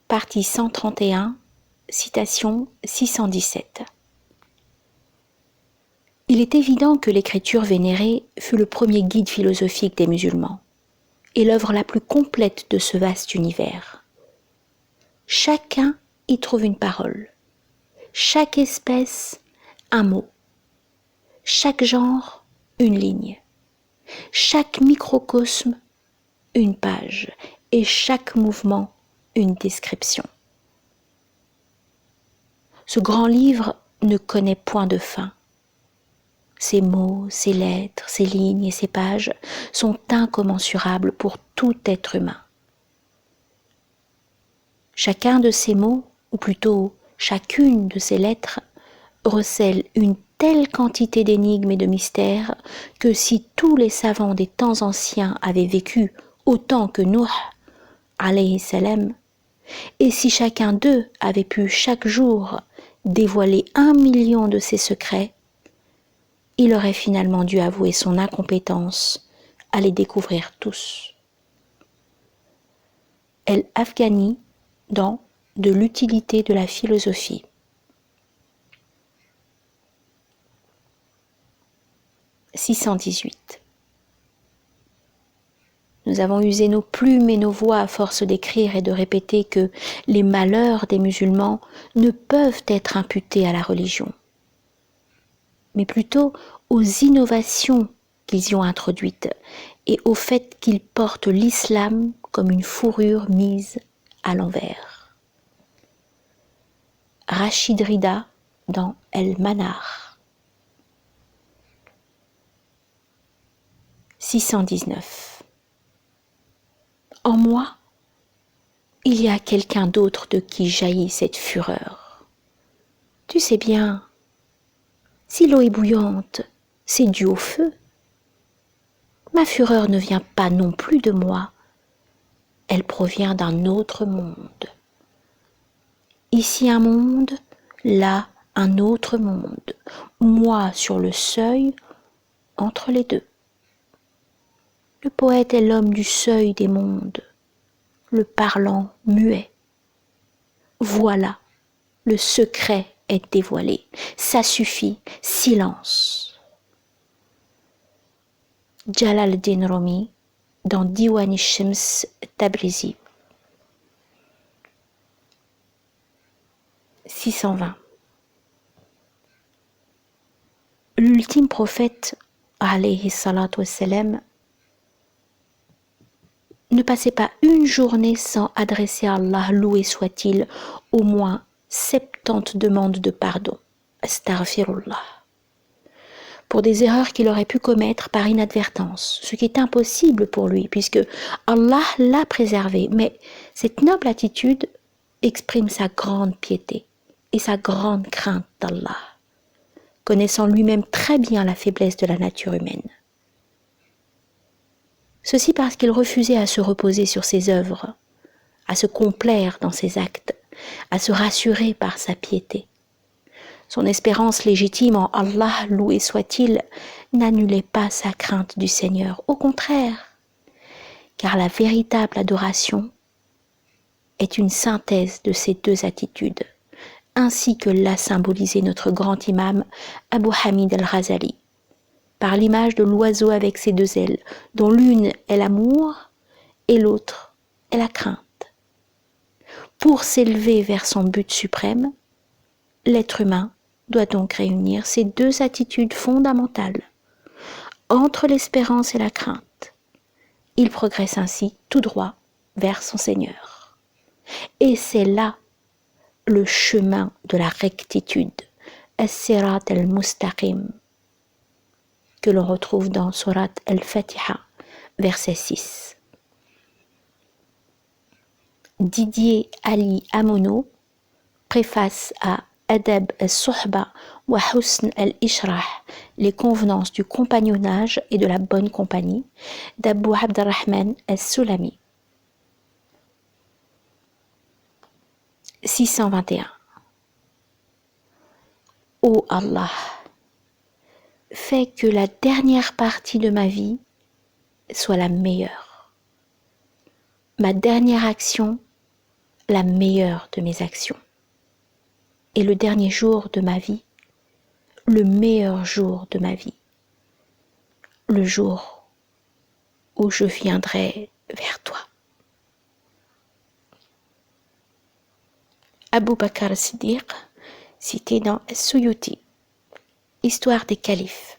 Partie 131, citation 617. Il est évident que l'écriture vénérée fut le premier guide philosophique des musulmans et l'œuvre la plus complète de ce vaste univers. Chacun y trouve une parole, chaque espèce un mot, chaque genre une ligne, chaque microcosme une page et chaque mouvement une description. Ce grand livre ne connaît point de fin. Ces mots, ces lettres, ces lignes et ces pages sont incommensurables pour tout être humain. Chacun de ces mots, ou plutôt chacune de ces lettres, recèle une telle quantité d'énigmes et de mystères que si tous les savants des temps anciens avaient vécu autant que Nuh, alayhi salam, et si chacun d'eux avait pu chaque jour dévoiler 1 million de ses secrets, il aurait finalement dû avouer son incompétence à les découvrir tous. El-Afghani dans De l'utilité de la philosophie. « 618. Nous avons usé nos plumes et nos voix à force d'écrire et de répéter que les malheurs des musulmans ne peuvent être imputés à la religion, mais plutôt aux innovations qu'ils y ont introduites et au fait qu'ils portent l'islam comme une fourrure mise à l'envers. Rachid Rida dans El-Manar. 619. En moi, il y a quelqu'un d'autre de qui jaillit cette fureur. Tu sais bien, si l'eau est bouillante, c'est dû au feu. Ma fureur ne vient pas non plus de moi, elle provient d'un autre monde. Ici un monde, là un autre monde, moi sur le seuil, entre les deux. Le poète est l'homme du seuil des mondes, le parlant muet. Voilà, le secret est dévoilé, ça suffit, silence. Jalal al-Din Rumi dans Diwan al-Shams Tabrizi. 620. L'ultime prophète, alayhi salatu wassalam, ne passait pas une journée sans adresser à Allah, loué soit-il, au moins 70 demandes de pardon, astaghfirullah, pour des erreurs qu'il aurait pu commettre par inadvertance, ce qui est impossible pour lui, puisque Allah l'a préservé. Mais cette noble attitude exprime sa grande piété et sa grande crainte d'Allah, connaissant lui-même très bien la faiblesse de la nature humaine. Ceci parce qu'il refusait à se reposer sur ses œuvres, à se complaire dans ses actes, à se rassurer par sa piété. Son espérance légitime en Allah, loué soit-il, n'annulait pas sa crainte du Seigneur. Au contraire, car la véritable adoration est une synthèse de ces deux attitudes, ainsi que l'a symbolisé notre grand imam Abu Hamid al-Ghazali, par l'image de l'oiseau avec ses deux ailes, dont l'une est l'amour et l'autre est la crainte. Pour s'élever vers son but suprême, l'être humain doit donc réunir ces deux attitudes fondamentales. Entre l'espérance et la crainte, il progresse ainsi tout droit vers son Seigneur. Et c'est là le chemin de la rectitude, as-sirat al-mustaqim, que l'on retrouve dans Surat al-Fatiha, verset 6. Didier Ali Amono, préface à Adab al-Suhba wa Husn al-Ishrah, les convenances du compagnonnage et de la bonne compagnie, d'Abu Abdurrahman al-Sulami. 621. Ô Allah, fais que la dernière partie de ma vie soit la meilleure. Ma dernière action la meilleure de mes actions. Et le dernier jour de ma vie, le meilleur jour de ma vie, le jour où je viendrai vers toi. Abu Bakr Siddiq, cité dans Suyuti, Histoire des califes.